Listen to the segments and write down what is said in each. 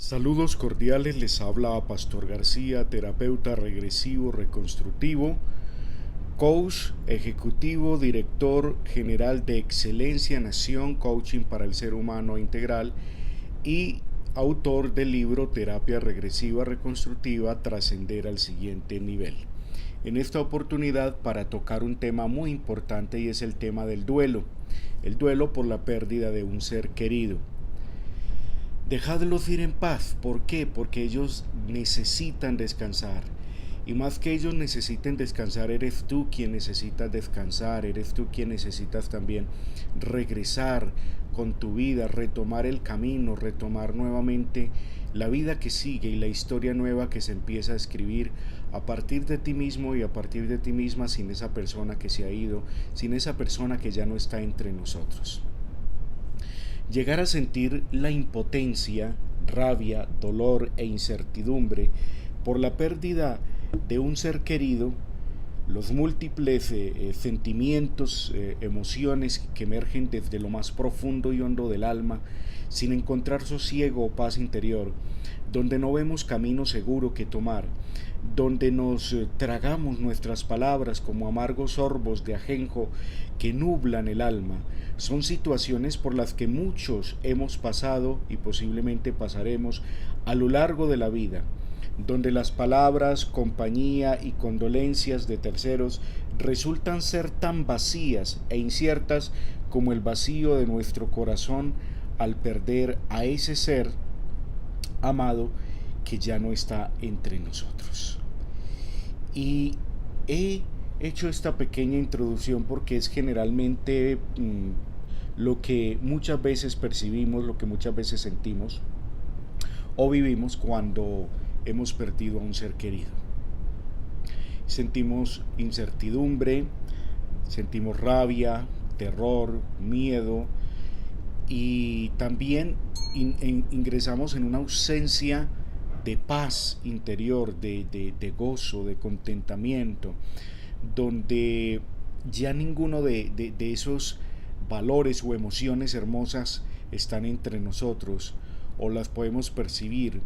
Saludos cordiales, les habla Pastor García, terapeuta regresivo reconstructivo, coach ejecutivo, director general de Excelencia Nación Coaching para el Ser Humano Integral y autor del libro Terapia Regresiva Reconstructiva, Trascender al Siguiente Nivel. En esta oportunidad para tocar un tema muy importante y es el tema del duelo, el duelo por la pérdida de un ser querido. Dejadlos ir en paz. ¿Por qué? Porque ellos necesitan descansar. Y más que ellos necesiten descansar, eres tú quien necesitas descansar, eres tú quien necesitas también regresar con tu vida, retomar el camino, retomar nuevamente la vida que sigue y la historia nueva que se empieza a escribir a partir de ti mismo y a partir de ti misma, sin esa persona que se ha ido, sin esa persona que ya no está entre nosotros. Llegar a sentir la impotencia, rabia, dolor e incertidumbre por la pérdida de un ser querido, los múltiples sentimientos, emociones que emergen desde lo más profundo y hondo del alma, sin encontrar sosiego o paz interior, donde no vemos camino seguro que tomar, donde nos tragamos nuestras palabras como amargos sorbos de ajenjo que nublan el alma. Son situaciones por las que muchos hemos pasado y posiblemente pasaremos a lo largo de la vida, donde las palabras, compañía y condolencias de terceros resultan ser tan vacías e inciertas como el vacío de nuestro corazón al perder a ese ser amado que ya no está entre nosotros. Y he hecho esta pequeña introducción porque es generalmente lo que muchas veces percibimos, lo que muchas veces sentimos o vivimos cuando hemos perdido a un ser querido. Sentimos incertidumbre, sentimos rabia, terror, miedo y también ingresamos en una ausencia de paz interior, de gozo, de contentamiento, donde ya ninguno de esos valores o emociones hermosas están entre nosotros o las podemos percibir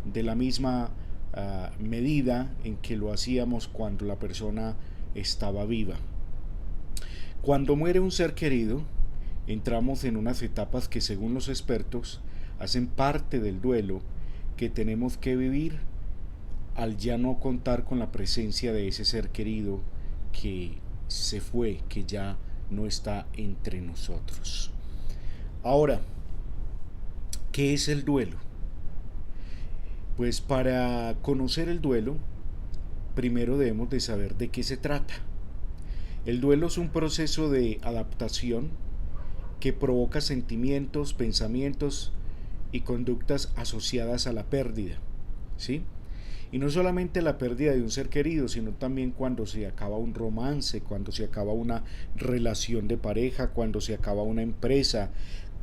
de la misma medida en que lo hacíamos cuando la persona estaba viva. Cuando muere un ser querido, entramos en unas etapas que según los expertos hacen parte del duelo que tenemos que vivir al ya no contar con la presencia de ese ser querido que se fue, que ya no está entre nosotros. Ahora, ¿qué es el duelo? Pues para conocer el duelo, primero debemos de saber de qué se trata. El duelo es un proceso de adaptación que provoca sentimientos, pensamientos y conductas asociadas a la pérdida, ¿sí? Y no solamente la pérdida de un ser querido, sino también cuando se acaba un romance, cuando se acaba una relación de pareja, cuando se acaba una empresa,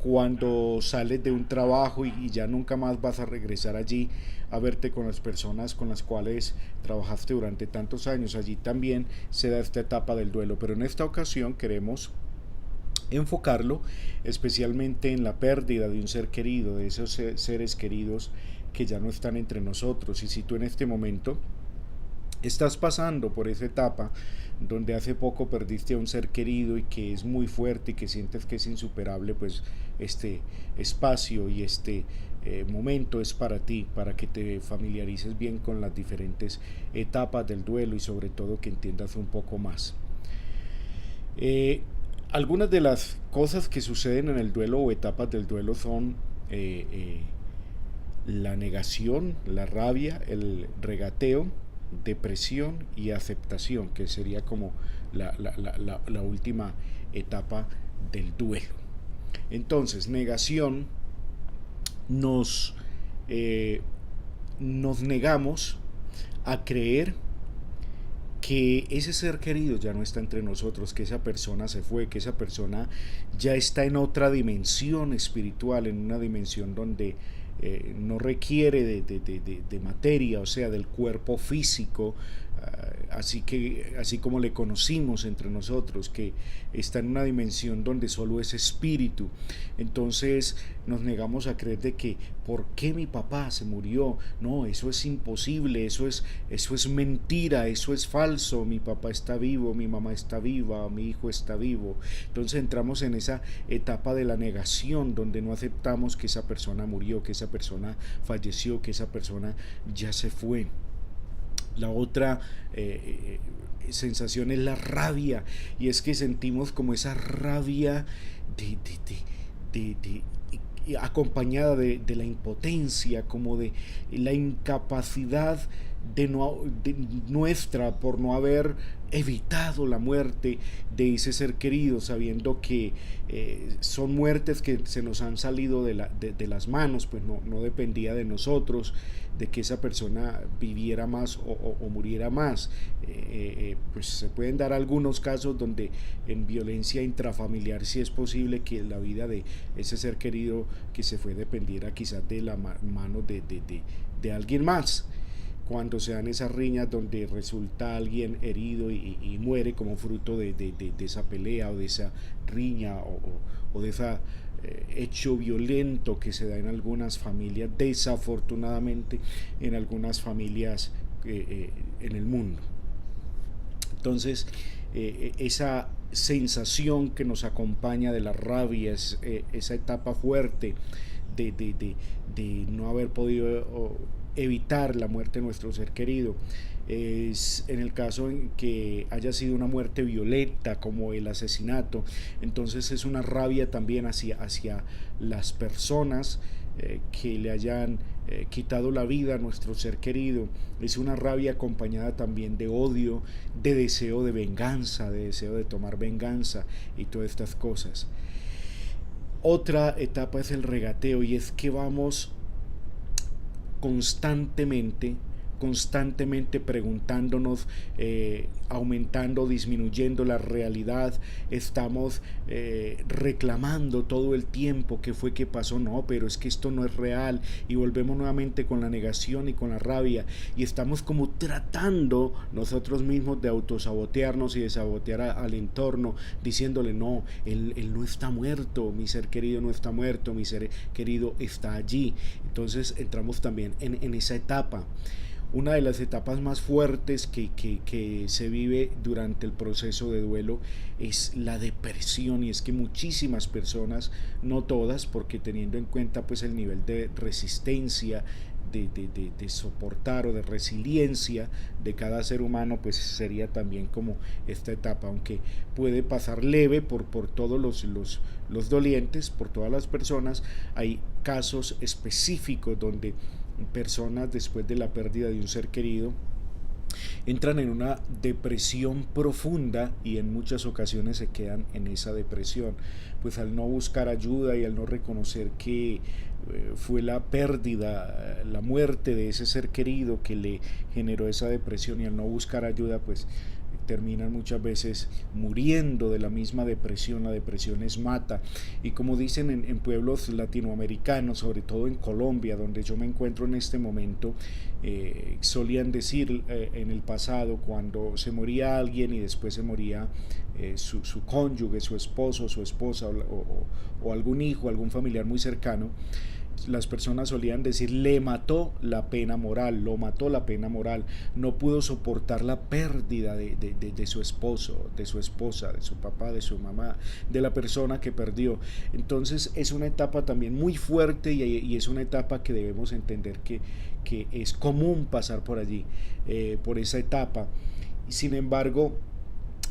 cuando sales de un trabajo y ya nunca más vas a regresar allí a verte con las personas con las cuales trabajaste durante tantos años. Allí también se da esta etapa del duelo, pero en esta ocasión queremos enfocarlo especialmente en la pérdida de un ser querido, de esos seres queridos que ya no están entre nosotros. Y si tú en este momento estás pasando por esa etapa donde hace poco perdiste a un ser querido y que es muy fuerte y que sientes que es insuperable, pues este espacio y este momento es para ti, para que te familiarices bien con las diferentes etapas del duelo y sobre todo que entiendas un poco más. Algunas de las cosas que suceden en el duelo o etapas del duelo son la negación, la rabia, el regateo, depresión y aceptación, que sería como la última etapa del duelo. Entonces, negación, nos, nos negamos a creer que ese ser querido ya no está entre nosotros, que esa persona se fue, que esa persona ya está en otra dimensión espiritual, en una dimensión donde no requiere de materia, o sea, del cuerpo físico, así como le conocimos entre nosotros, que está en una dimensión donde solo es espíritu. Entonces nos negamos a creer de que ¿por qué mi papá se murió? No, eso es imposible, eso es mentira, eso es falso. Mi papá está vivo, mi mamá está viva, mi hijo está vivo. Entonces entramos en esa etapa de la negación, donde no aceptamos que esa persona murió, que esa persona falleció, que esa persona ya se fue. La otra sensación es la rabia, y es que sentimos como esa rabia de, de, de, acompañada de la impotencia, como de la incapacidad de nuestra por no haber evitado la muerte de ese ser querido, sabiendo que son muertes que se nos han salido de las manos, pues no dependía de nosotros, de que esa persona viviera más o muriera más. Pues se pueden dar algunos casos donde en violencia intrafamiliar sí es posible que la vida de ese ser querido que se fue dependiera quizás de la mano de alguien más, cuando se dan esas riñas donde resulta alguien herido y muere como fruto de esa pelea o de esa riña o de ese hecho violento que se da en algunas familias, desafortunadamente en algunas familias en el mundo. Entonces esa sensación que nos acompaña de la rabia, esa etapa fuerte de no haber podido evitar la muerte de nuestro ser querido, es en el caso en que haya sido una muerte violenta como el asesinato. Entonces es una rabia también hacia las personas que le hayan quitado la vida a nuestro ser querido. Es una rabia acompañada también de odio, de deseo de venganza, de deseo de tomar venganza y todas estas cosas. Otra etapa es el regateo, y es que vamos constantemente preguntándonos, aumentando, disminuyendo la realidad. Estamos reclamando todo el tiempo qué fue que pasó. No, pero es que esto no es real, y volvemos nuevamente con la negación y con la rabia, y estamos como tratando nosotros mismos de autosabotearnos y de sabotear al entorno, diciéndole no, él no está muerto, mi ser querido no está muerto, mi ser querido está allí. Entonces entramos también en esa etapa. Una de las etapas más fuertes que se vive durante el proceso de duelo es la depresión, y es que muchísimas personas, no todas, porque teniendo en cuenta pues el nivel de resistencia, de soportar o de resiliencia de cada ser humano, pues sería también como esta etapa, aunque puede pasar leve por todos los dolientes, por todas las personas. Hay casos específicos donde personas, después de la pérdida de un ser querido, entran en una depresión profunda, y en muchas ocasiones se quedan en esa depresión, pues al no buscar ayuda y al no reconocer que fue la pérdida, la muerte de ese ser querido que le generó esa depresión, y al no buscar ayuda pues terminan muchas veces muriendo de la misma depresión. La depresión es mata, y como dicen en pueblos latinoamericanos, sobre todo en Colombia, donde yo me encuentro en este momento, solían decir en el pasado, cuando se moría alguien y después se moría su cónyuge, su esposo, su esposa o algún hijo, algún familiar muy cercano, las personas solían decir, le mató la pena moral, lo mató la pena moral, no pudo soportar la pérdida de su esposo, de su esposa, de su papá, de su mamá, de la persona que perdió. Entonces es una etapa también muy fuerte, y es una etapa que debemos entender que es común pasar por allí, por esa etapa. Sin embargo,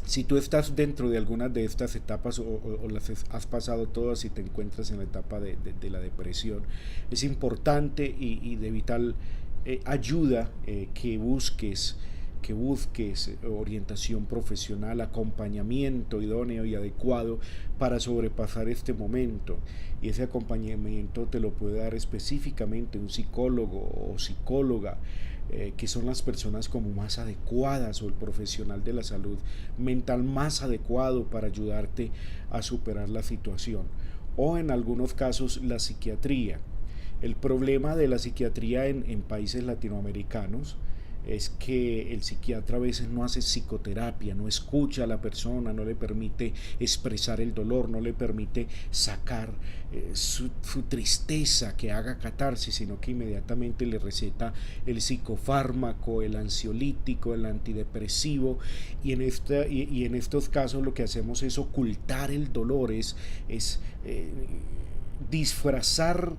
si tú estás dentro de algunas de estas etapas o las has pasado todas y te encuentras en la etapa de la depresión, es importante y de vital ayuda que busques orientación profesional, acompañamiento idóneo y adecuado para sobrepasar este momento. Y ese acompañamiento te lo puede dar específicamente un psicólogo o psicóloga, que son las personas como más adecuadas, o el profesional de la salud mental más adecuado para ayudarte a superar la situación, o en algunos casos la psiquiatría. El problema de la psiquiatría en países latinoamericanos es que el psiquiatra a veces no hace psicoterapia, no escucha a la persona, no le permite expresar el dolor, no le permite sacar su tristeza, que haga catarsis, sino que inmediatamente le receta el psicofármaco, el ansiolítico, el antidepresivo, y en estos casos lo que hacemos es ocultar el dolor, es disfrazar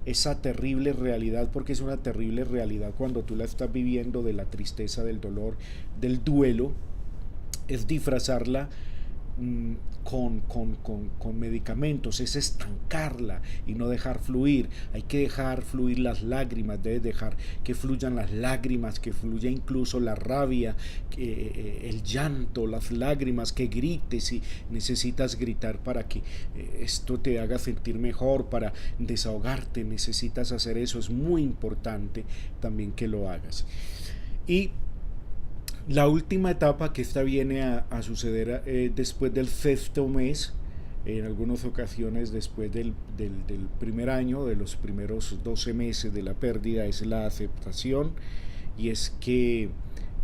esa terrible realidad, porque es una terrible realidad cuando tú la estás viviendo, de la tristeza, del dolor, del duelo, es disfrazarla con medicamentos, es estancarla y no dejar fluir. Hay que dejar fluir las lágrimas, debes dejar que fluyan las lágrimas, que fluya incluso la rabia, el llanto, las lágrimas, que grites si necesitas gritar para que esto te haga sentir mejor, para desahogarte, necesitas hacer eso, es muy importante también que lo hagas. Y la última etapa, que esta viene a suceder después del sexto mes, en algunas ocasiones después del primer año, de los primeros 12 meses de la pérdida, es la aceptación. Y es que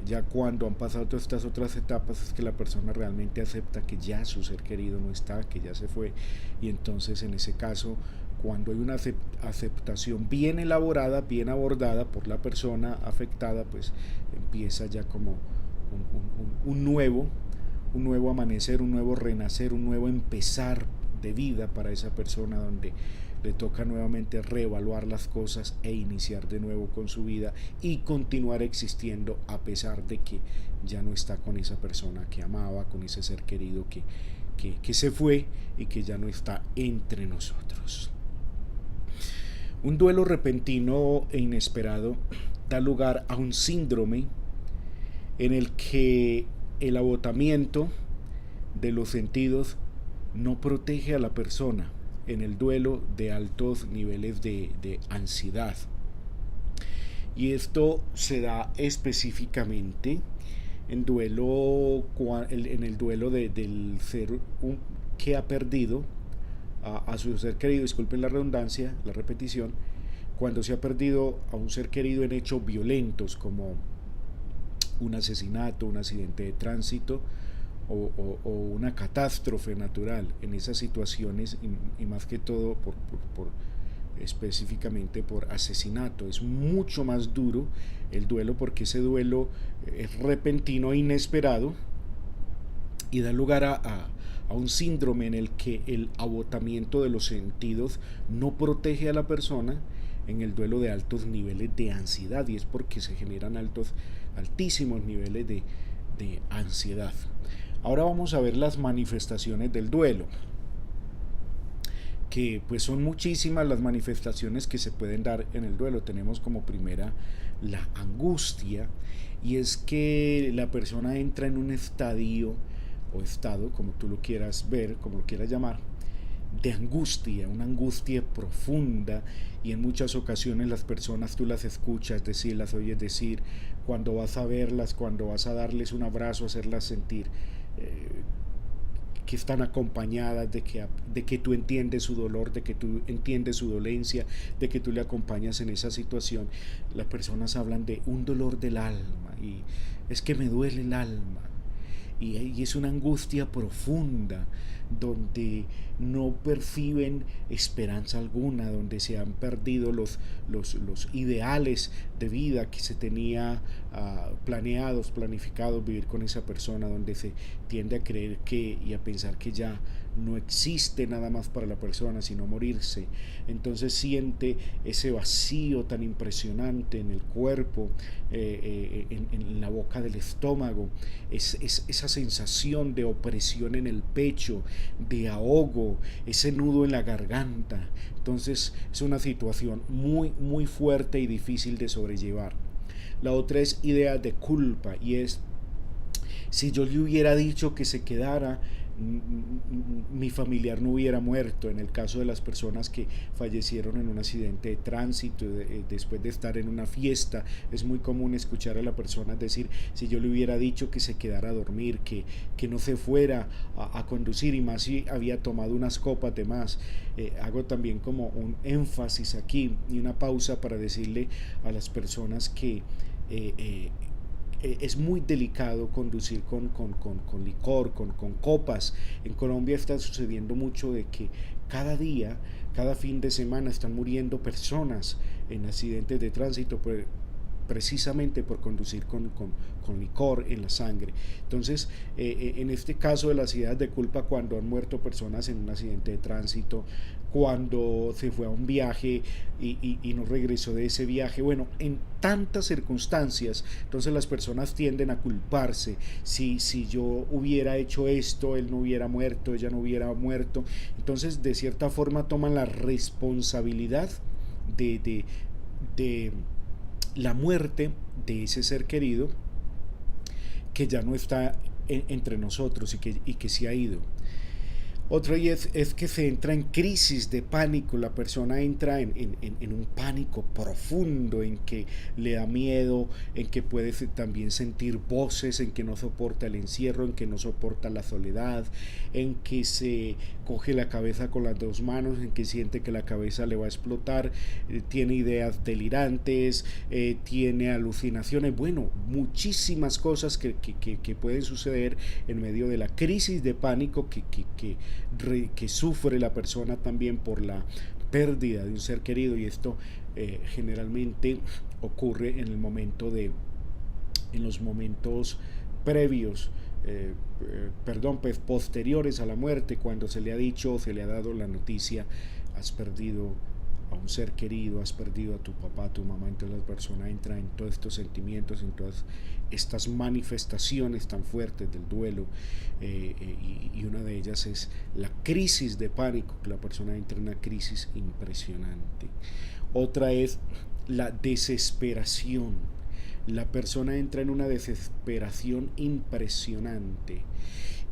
ya cuando han pasado todas estas otras etapas, es que la persona realmente acepta que ya su ser querido no está, que ya se fue. Y entonces, en ese caso, cuando hay una aceptación bien elaborada, bien abordada por la persona afectada, pues empieza ya como un nuevo amanecer, un nuevo renacer, un nuevo empezar de vida para esa persona, donde le toca nuevamente reevaluar las cosas e iniciar de nuevo con su vida y continuar existiendo a pesar de que ya no está con esa persona que amaba, con ese ser querido que se fue y que ya no está entre nosotros. Un duelo repentino e inesperado da lugar a un síndrome en el que el agotamiento de los sentidos no protege a la persona en el duelo de altos niveles de ansiedad. Y esto se da específicamente en el duelo del ser que ha perdido a su ser querido, disculpen la redundancia, la repetición, cuando se ha perdido a un ser querido en hechos violentos como un asesinato, un accidente de tránsito o una catástrofe natural. En esas situaciones, y más que todo específicamente por asesinato, es mucho más duro el duelo, porque ese duelo es repentino e inesperado y da lugar a un síndrome en el que el agotamiento de los sentidos no protege a la persona en el duelo de altos niveles de ansiedad, y es porque se generan altísimos niveles de ansiedad. Ahora vamos a ver las manifestaciones del duelo, que pues son muchísimas las manifestaciones que se pueden dar en el duelo. Tenemos como primera la angustia, y es que la persona entra en un estadio o estado, como tú lo quieras ver, como lo quieras llamar, de angustia, una angustia profunda. Y en muchas ocasiones las personas tú las escuchas decir, las oyes decir, cuando vas a verlas, cuando vas a darles un abrazo, hacerlas sentir que están acompañadas, de que tú entiendes su dolor, de que tú entiendes su dolencia, de que tú le acompañas en esa situación. Las personas hablan de un dolor del alma, y es que me duele el alma. Y es una angustia profunda, donde no perciben esperanza alguna, donde se han perdido los ideales de vida que se tenía planificados vivir con esa persona, donde se tiende a creer y a pensar que ya no existe nada más para la persona sino morirse. Entonces siente ese vacío tan impresionante en el cuerpo, en la boca del estómago, esa sensación de opresión en el pecho, de ahogo, ese nudo en la garganta. Entonces es una situación muy, muy fuerte y difícil de sobrellevar. La otra es idea de culpa, y es: si yo le hubiera dicho que se quedara, mi familiar no hubiera muerto. En el caso de las personas que fallecieron en un accidente de tránsito después de estar en una fiesta, es muy común escuchar a la persona decir: si yo le hubiera dicho que se quedara a dormir, que no se fuera a conducir, y más si había tomado unas copas de más. Hago también como un énfasis aquí y una pausa para decirle a las personas que es muy delicado conducir con licor, con copas. En Colombia está sucediendo mucho de que cada día, cada fin de semana están muriendo personas en accidentes de tránsito precisamente por conducir con licor en la sangre. Entonces, en este caso de las ideas de culpa, cuando han muerto personas en un accidente de tránsito, cuando se fue a un viaje y no regresó de ese viaje, bueno, en tantas circunstancias, entonces las personas tienden a culparse. Si yo hubiera hecho esto, él no hubiera muerto, ella no hubiera muerto. Entonces, de cierta forma, toman la responsabilidad de, de, de la muerte de ese ser querido que ya no está entre nosotros y que se ha ido. Otra es que se entra en crisis de pánico, la persona entra en un pánico profundo, en que le da miedo, en que puede también sentir voces, en que no soporta el encierro, en que no soporta la soledad, en que se coge la cabeza con las dos manos, en que siente que la cabeza le va a explotar, tiene ideas delirantes, tiene alucinaciones, bueno, muchísimas cosas que pueden suceder en medio de la crisis de pánico que sufre la persona también por la pérdida de un ser querido, y esto generalmente ocurre en los momentos previos, pues posteriores a la muerte, cuando se le ha dicho o se le ha dado la noticia: has perdido a un ser querido, has perdido a tu papá, a tu mamá. Entonces la persona entra en todos estos sentimientos, en todas estas manifestaciones tan fuertes del duelo, y una de ellas es la crisis de pánico, que la persona entra en una crisis impresionante. Otra es la desesperación. La persona entra en una desesperación impresionante,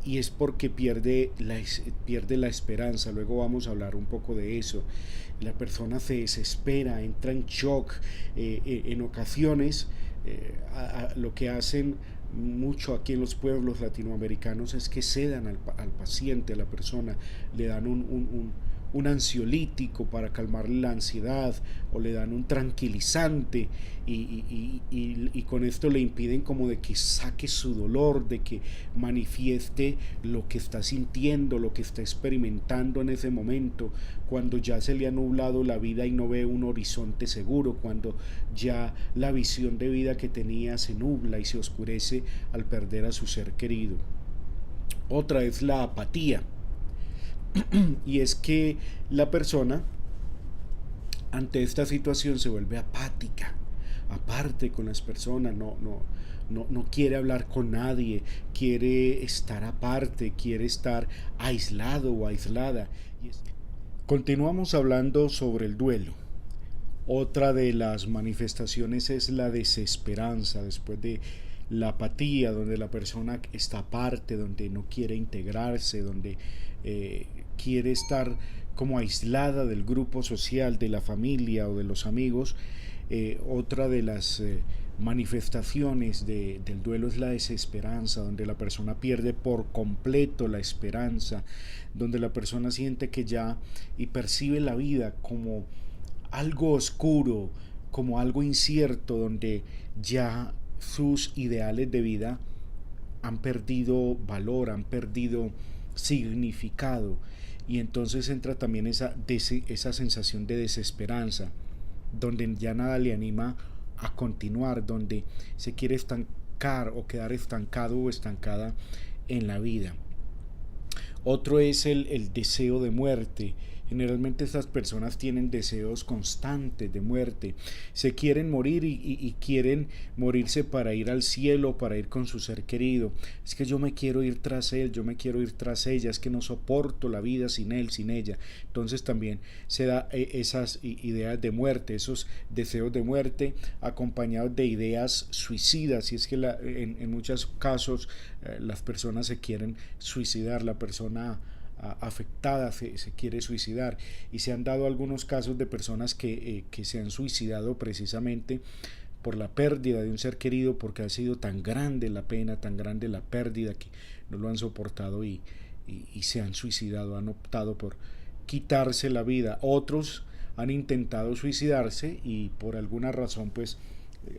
y es porque pierde la esperanza. Luego vamos a hablar un poco de eso. La persona se desespera, entra en shock. En ocasiones, lo que hacen mucho aquí en los pueblos latinoamericanos es que sedan al paciente, a la persona, le dan un ansiolítico para calmarle la ansiedad, o le dan un tranquilizante, y con esto le impiden como de que saque su dolor, de que manifieste lo que está sintiendo, lo que está experimentando en ese momento, cuando ya se le ha nublado la vida y no ve un horizonte seguro, cuando ya la visión de vida que tenía se nubla y se oscurece al perder a su ser querido. Otra es la apatía, y es que la persona ante esta situación se vuelve apática, aparte con las personas, no quiere hablar con nadie, quiere estar aparte, quiere estar aislado o aislada. Continuamos hablando sobre el duelo. Otra de las manifestaciones es la desesperanza, después de la apatía, donde la persona está aparte, donde no quiere integrarse, donde quiere estar como aislada del grupo social, de la familia o de los amigos. Otra de las manifestaciones del duelo es la desesperanza, donde la persona pierde por completo la esperanza, donde la persona siente que ya, y percibe la vida como algo oscuro, como algo incierto, donde ya sus ideales de vida han perdido valor, han perdido significado, y entonces entra también esa sensación de desesperanza, donde ya nada le anima a continuar, donde se quiere estancar o quedar estancado o estancada en la vida. Otro es el deseo de muerte. Generalmente estas personas tienen deseos constantes de muerte. Se quieren morir y quieren morirse para ir al cielo, para ir con su ser querido. Es que yo me quiero ir tras él, yo me quiero ir tras ella, es que no soporto la vida sin él, sin ella. Entonces también se da esas ideas de muerte, esos deseos de muerte acompañados de ideas suicidas. Y es que en muchos casos las personas se quieren suicidar, la persona afectada se quiere suicidar, y se han dado algunos casos de personas que se han suicidado precisamente por la pérdida de un ser querido, porque ha sido tan grande la pena, tan grande la pérdida, que no lo han soportado y se han suicidado, han optado por quitarse la vida. Otros han intentado suicidarse y por alguna razón pues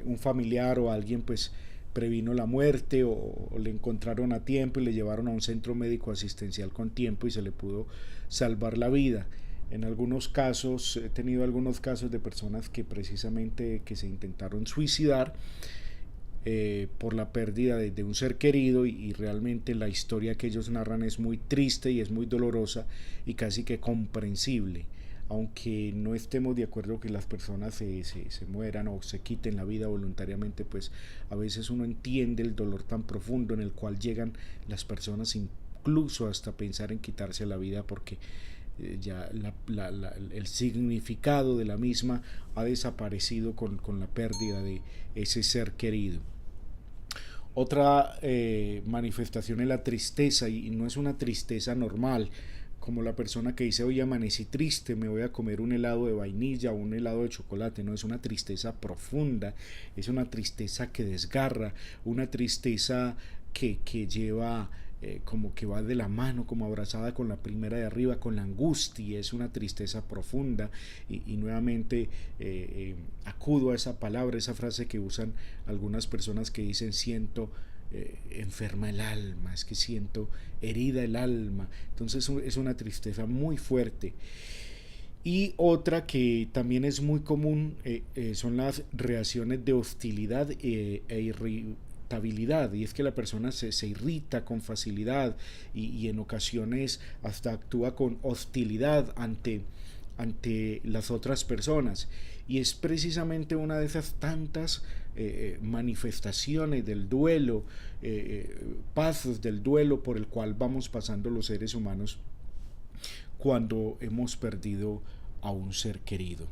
un familiar o alguien pues previno la muerte o le encontraron a tiempo y le llevaron a un centro médico asistencial con tiempo y se le pudo salvar la vida. En algunos casos, he tenido algunos casos de personas que precisamente que se intentaron suicidar por la pérdida de un ser querido y realmente la historia que ellos narran es muy triste y es muy dolorosa y casi que comprensible. Aunque no estemos de acuerdo que las personas se mueran o se quiten la vida voluntariamente, pues a veces uno entiende el dolor tan profundo en el cual llegan las personas incluso hasta pensar en quitarse la vida porque ya el significado de la misma ha desaparecido con la pérdida de ese ser querido. Otra manifestación es la tristeza y no es una tristeza normal, como la persona que dice hoy amanecí triste, me voy a comer un helado de vainilla o un helado de chocolate. No, es una tristeza profunda, es una tristeza que desgarra, una tristeza que lleva como que va de la mano, como abrazada con la primera de arriba, con la angustia. Es una tristeza profunda y nuevamente acudo a esa palabra, esa frase que usan algunas personas que dicen siento enferma el alma, es que siento herida el alma. Entonces es una tristeza muy fuerte. Y otra que también es muy común son las reacciones de hostilidad e irritabilidad, y es que la persona se irrita con facilidad y en ocasiones hasta actúa con hostilidad ante las otras personas, y es precisamente una de esas tantas manifestaciones del duelo, pasos del duelo por el cual vamos pasando los seres humanos cuando hemos perdido a un ser querido.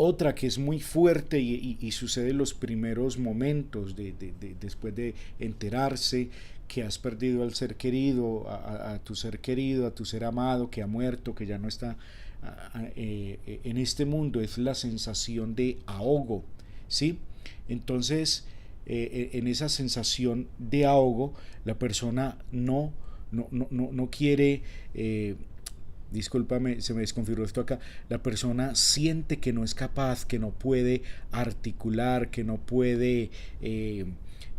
Otra que es muy fuerte y sucede en los primeros momentos después de enterarse que has perdido al ser querido, a tu ser querido, a tu ser amado que ha muerto, que ya no está en este mundo, es la sensación de ahogo, ¿sí? Entonces, en esa sensación de ahogo, la persona no quiere discúlpame, se me desconfiguró esto acá, la persona siente que no es capaz, que no puede articular, que no puede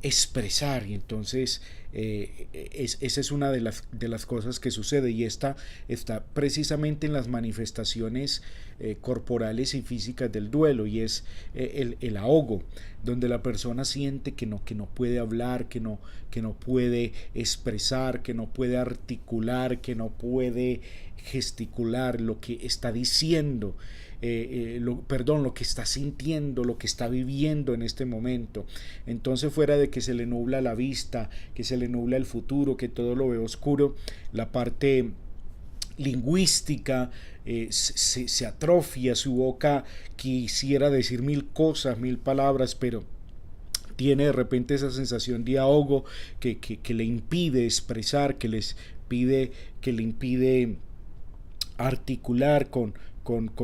expresar, y entonces esa es una de las cosas que sucede, y esta está precisamente en las manifestaciones corporales y físicas del duelo, y es el ahogo, donde la persona siente que no puede hablar, que no puede expresar, que no puede articular, que no puede gesticular lo que está diciendo, lo que está sintiendo, lo que está viviendo en este momento. Entonces, fuera de que se le nubla la vista, que se le nubla el futuro, que todo lo ve oscuro, la parte lingüística se atrofia, su boca quisiera decir mil cosas, mil palabras, pero tiene de repente esa sensación de ahogo que le impide expresar, que le impide articular con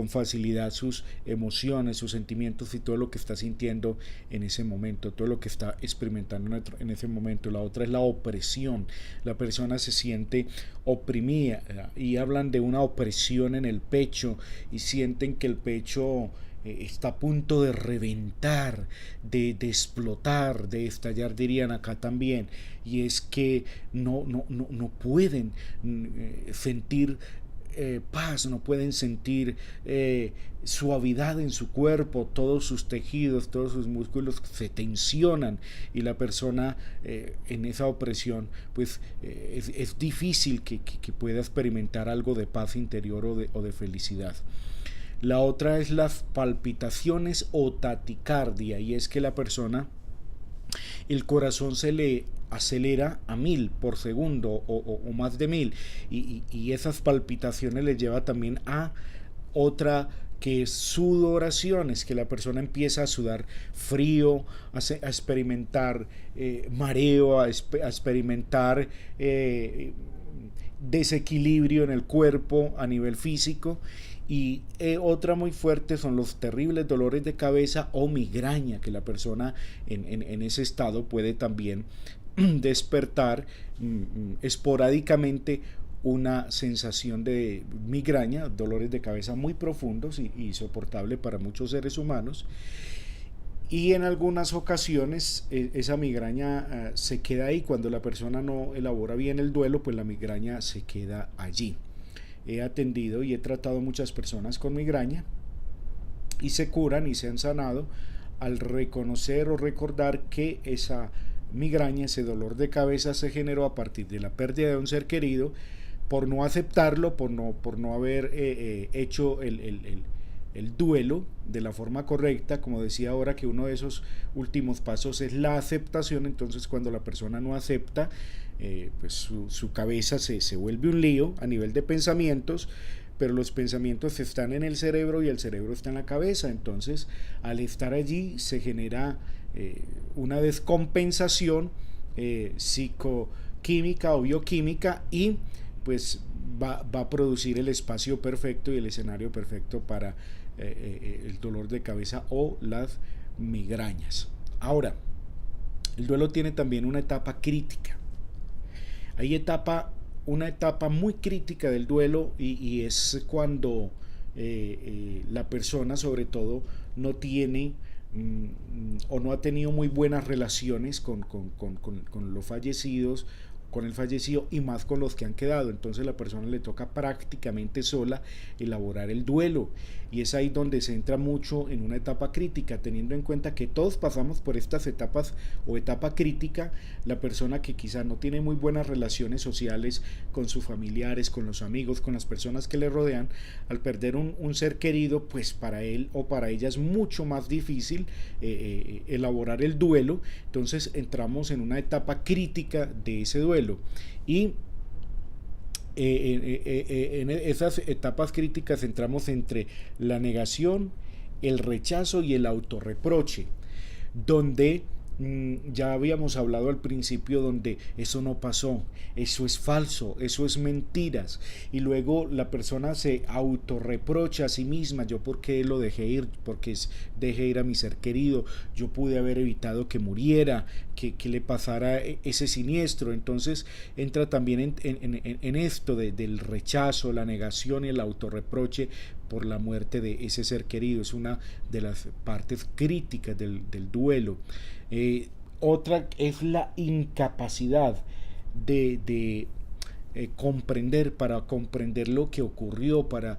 facilidad sus emociones, sus sentimientos y todo lo que está sintiendo en ese momento, todo lo que está experimentando en ese momento. La otra es la opresión. La persona se siente oprimida y hablan de una opresión en el pecho y sienten que el pecho está a punto de reventar, de explotar, de estallar, dirían acá también, y es que no pueden sentir paz, no pueden sentir suavidad en su cuerpo, todos sus tejidos, todos sus músculos se tensionan, y la persona en esa opresión pues es difícil que pueda experimentar algo de paz interior o de felicidad. La otra es las palpitaciones o taticardia, y es que la persona, el corazón se le acelera a 1000 por segundo o más de 1000, y esas palpitaciones le lleva también a otra que es sudoración, es que la persona empieza a sudar frío, a experimentar mareo, a experimentar desequilibrio en el cuerpo a nivel físico. Y otra muy fuerte son los terribles dolores de cabeza o migraña, que la persona en ese estado puede también despertar esporádicamente una sensación de migraña, dolores de cabeza muy profundos y soportable para muchos seres humanos. Y en algunas ocasiones esa migraña se queda ahí. Cuando la persona no elabora bien el duelo, pues la migraña se queda allí. He atendido y he tratado muchas personas con migraña y se curan y se han sanado al reconocer o recordar que esa migraña, ese dolor de cabeza se generó a partir de la pérdida de un ser querido, por no aceptarlo, por no haber hecho el duelo de la forma correcta. Como decía ahora, que uno de esos últimos pasos es la aceptación. Entonces cuando la persona no acepta, pues su cabeza se vuelve un lío a nivel de pensamientos, pero los pensamientos están en el cerebro y el cerebro está en la cabeza. Entonces al estar allí se genera una descompensación psicoquímica o bioquímica, y pues va a producir el espacio perfecto y el escenario perfecto para el dolor de cabeza o las migrañas. Ahora, el duelo tiene también una etapa crítica. Hay una etapa muy crítica del duelo, y es cuando la persona, sobre todo, no tiene o no ha tenido muy buenas relaciones con los fallecidos, con el fallecido, y más con los que han quedado. Entonces la persona le toca prácticamente sola elaborar el duelo, y es ahí donde se entra mucho en una etapa crítica, teniendo en cuenta que todos pasamos por estas etapas o etapa crítica. La persona que quizá no tiene muy buenas relaciones sociales con sus familiares, con los amigos, con las personas que le rodean, al perder un ser querido, pues para él o para ella es mucho más difícil elaborar el duelo. Entonces entramos en una etapa crítica de ese duelo, y en esas etapas críticas entramos entre la negación, el rechazo y el autorreproche, donde ya habíamos hablado al principio, donde eso no pasó, eso es falso, eso es mentiras, y luego la persona se autorreprocha a sí misma: yo por qué lo dejé ir, porque dejé ir a mi ser querido, yo pude haber evitado que muriera, que le pasara ese siniestro. Entonces entra también en esto del rechazo, la negación y el autorreproche por la muerte de ese ser querido. Es una de las partes críticas del duelo. Otra es la incapacidad de comprender, para comprender lo que ocurrió, para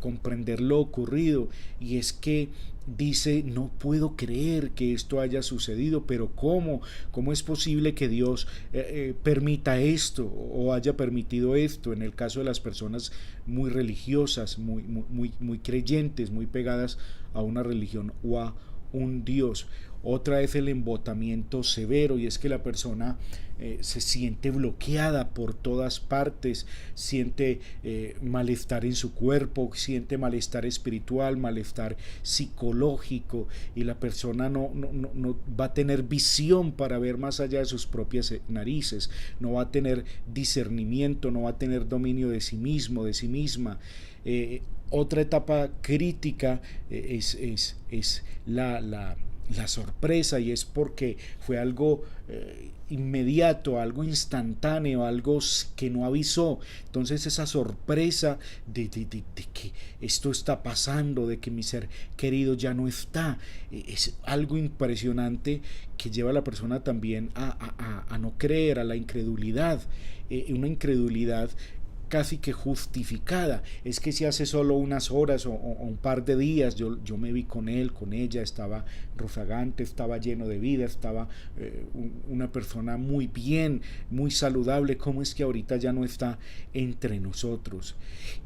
comprender lo ocurrido. Y es que dice: no puedo creer que esto haya sucedido, pero ¿cómo es posible que Dios permita esto o haya permitido esto? En el caso de las personas muy religiosas, muy creyentes, muy pegadas a una religión o a un Dios. Otra es el embotamiento severo, y es que la persona se siente bloqueada por todas partes, siente malestar en su cuerpo, siente malestar espiritual, malestar psicológico, y la persona no va a tener visión para ver más allá de sus propias narices, no va a tener discernimiento, no va a tener dominio de sí mismo, de sí misma. Otra etapa crítica es la sorpresa, y es porque fue algo inmediato, algo instantáneo, algo que no avisó. Entonces esa sorpresa de que esto está pasando, de que mi ser querido ya no está, es algo impresionante que lleva a la persona también a no creer, a la incredulidad, una incredulidad casi que justificada. Es que si hace solo unas horas o un par de días yo me vi con él, con ella, estaba rozagante, estaba lleno de vida, estaba una persona muy bien, muy saludable. ¿Cómo es que ahorita ya no está entre nosotros?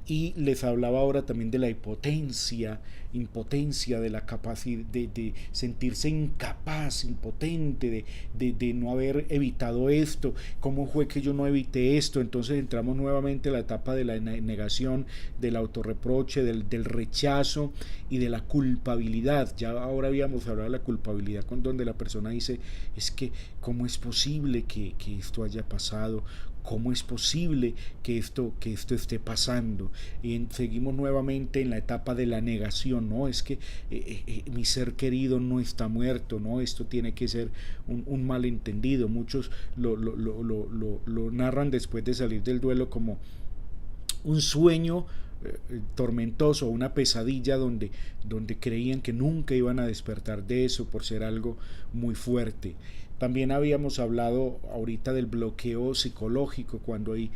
Y les hablaba ahora también de la impotencia, de la capacidad de sentirse incapaz, impotente, de no haber evitado esto. ¿Cómo fue que yo no evité esto? Entonces entramos nuevamente a la etapa de la negación, del autorreproche, del rechazo y de la culpabilidad. Ya ahora habíamos hablado de la culpabilidad, con donde la persona dice: es que ¿cómo es posible que esto haya pasado? ¿Cómo es posible que esto esté pasando? Y seguimos nuevamente en la etapa de la negación. No, es que mi ser querido no está muerto, no, esto tiene que ser un malentendido. Muchos lo narran después de salir del duelo como un sueño tormentoso, una pesadilla donde creían que nunca iban a despertar de eso por ser algo muy fuerte. También habíamos hablado ahorita del bloqueo psicológico cuando hay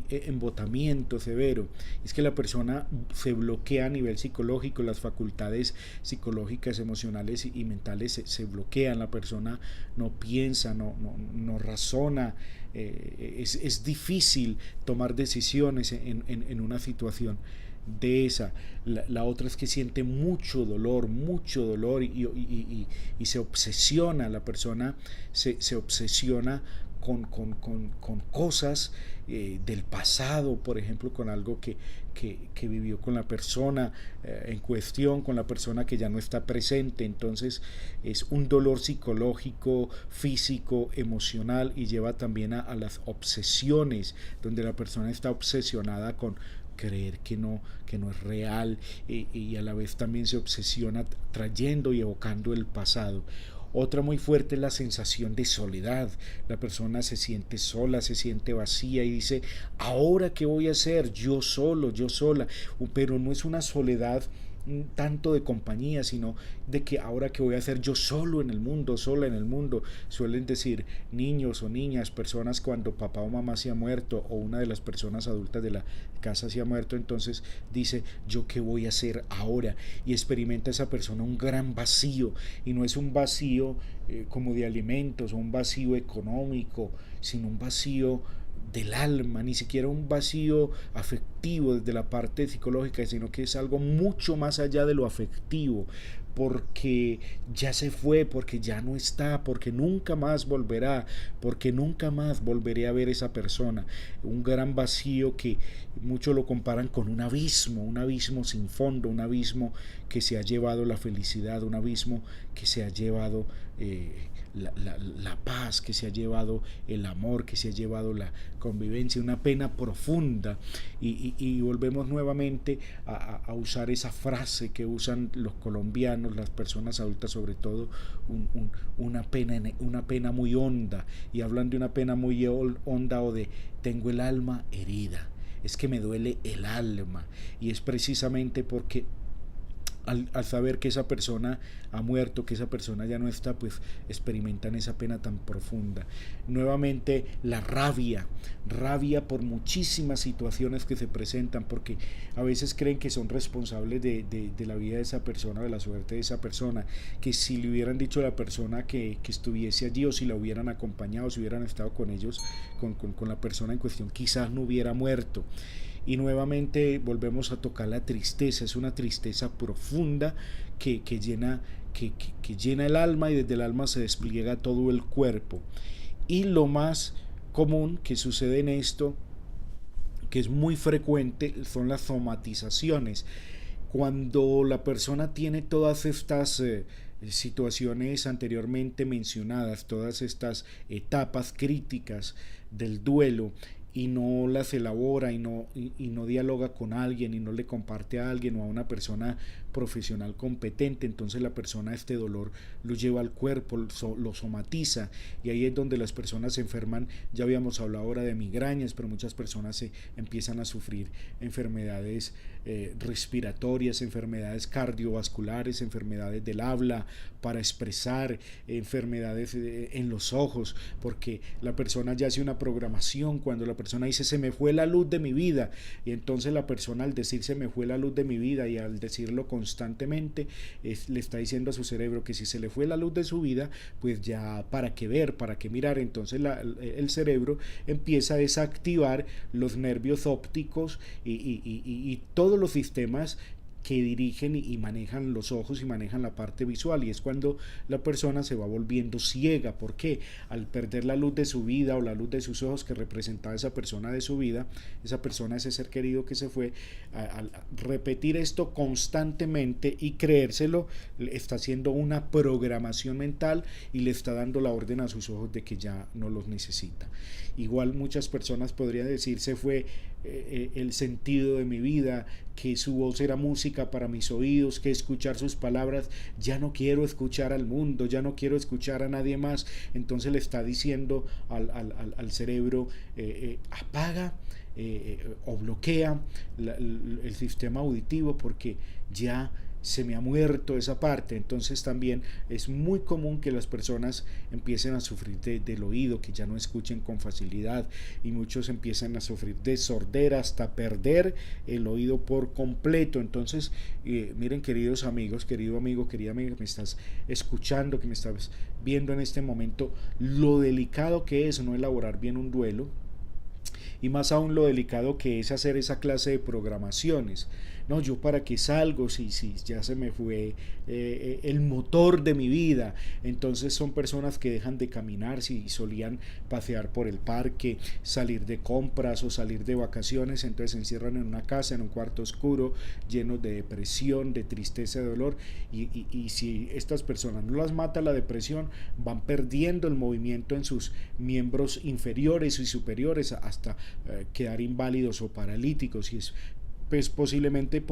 embotamiento severo. Es que la persona se bloquea a nivel psicológico, las facultades psicológicas, emocionales y mentales se bloquean, la persona no piensa, no razona, es difícil tomar decisiones en una situación de esa. La otra es que siente mucho dolor y se obsesiona, la persona se obsesiona con cosas del pasado, por ejemplo, con algo que vivió con la persona en cuestión, con la persona que ya no está presente. Entonces es un dolor psicológico, físico, emocional, y lleva también a las obsesiones, donde la persona está obsesionada con creer que no es real, y a la vez también se obsesiona trayendo y evocando el pasado. Otra muy fuerte es la sensación de soledad. La persona se siente sola, se siente vacía y dice, ¿ahora qué voy a hacer? Yo solo, yo sola. Pero no es una soledad tanto de compañía, sino de que ahora que voy a hacer yo solo en el mundo, sola en el mundo. Suelen decir niños o niñas, personas, cuando papá o mamá se ha muerto o una de las personas adultas de la casa se ha muerto, entonces dice, yo qué voy a hacer ahora, y experimenta esa persona un gran vacío, y no es un vacío como de alimentos o un vacío económico, sino un vacío del alma, ni siquiera un vacío afectivo desde la parte psicológica, sino que es algo mucho más allá de lo afectivo, porque ya se fue, porque ya no está, porque nunca más volverá, porque nunca más volveré a ver esa persona. Un gran vacío que muchos lo comparan con un abismo sin fondo, un abismo que se ha llevado la felicidad, un abismo que se ha llevado la paz, que se ha llevado el amor, que se ha llevado la convivencia, una pena profunda. Y volvemos nuevamente a usar esa frase que usan los colombianos, las personas adultas sobre todo, una pena muy honda, y hablan de una pena muy honda o de tengo el alma herida, es que me duele el alma, y es precisamente porque al saber que esa persona ha muerto, que esa persona ya no está, pues experimentan esa pena tan profunda. Nuevamente la rabia por muchísimas situaciones que se presentan, porque a veces creen que son responsables de la vida de esa persona, de la suerte de esa persona, que si le hubieran dicho a la persona que estuviese allí, o si la hubieran acompañado, si hubieran estado con ellos, con la persona en cuestión, quizás no hubiera muerto. Y nuevamente volvemos a tocar la tristeza. Es una tristeza profunda que llena el alma, y desde el alma se despliega todo el cuerpo. Y lo más común que sucede en esto, que es muy frecuente, son las somatizaciones. Cuando la persona tiene todas estas situaciones anteriormente mencionadas, todas estas etapas críticas del duelo, y no las elabora, y no dialoga con alguien, y no le comparte a alguien o a una persona profesional competente, entonces la persona este dolor lo lleva al cuerpo, lo somatiza, y ahí es donde las personas se enferman. Ya habíamos hablado ahora de migrañas, pero muchas personas se empiezan a sufrir enfermedades respiratorias, enfermedades cardiovasculares, enfermedades del habla para expresar, enfermedades en los ojos, porque la persona ya hace una programación. Cuando la persona dice se me fue la luz de mi vida, y entonces la persona, al decir se me fue la luz de mi vida, y al decirlo constantemente, le está diciendo a su cerebro que si se le fue la luz de su vida, pues ya para qué ver, para qué mirar. Entonces el cerebro empieza a desactivar los nervios ópticos y todos los sistemas que dirigen y manejan los ojos y manejan la parte visual, y es cuando la persona se va volviendo ciega. ¿Por qué? Al perder la luz de su vida, o la luz de sus ojos que representaba esa persona de su vida, esa persona, ese ser querido que se fue, al repetir esto constantemente y creérselo, está haciendo una programación mental y le está dando la orden a sus ojos de que ya no los necesita. Igual muchas personas podrían decir se fue el sentido de mi vida, que su voz era música para mis oídos, que escuchar sus palabras, ya no quiero escuchar al mundo, ya no quiero escuchar a nadie más. Entonces le está diciendo al cerebro, apaga o bloquea el sistema auditivo porque ya se me ha muerto esa parte. Entonces también es muy común que las personas empiecen a sufrir del oído, que ya no escuchen con facilidad, y muchos empiezan a sufrir de sordera hasta perder el oído por completo. Entonces miren, queridos amigos, querido amigo, querida amiga que me estás escuchando, que me estás viendo en este momento, lo delicado que es no elaborar bien un duelo, y más aún lo delicado que es hacer esa clase de programaciones. No, yo para qué salgo si ya se me fue el motor de mi vida. Entonces son personas que dejan de caminar si solían pasear por el parque, salir de compras o salir de vacaciones, entonces se encierran en una casa, en un cuarto oscuro, llenos de depresión, de tristeza, de dolor, y si estas personas no las mata la depresión, van perdiendo el movimiento en sus miembros inferiores y superiores hasta quedar inválidos o paralíticos, y es pues posiblemente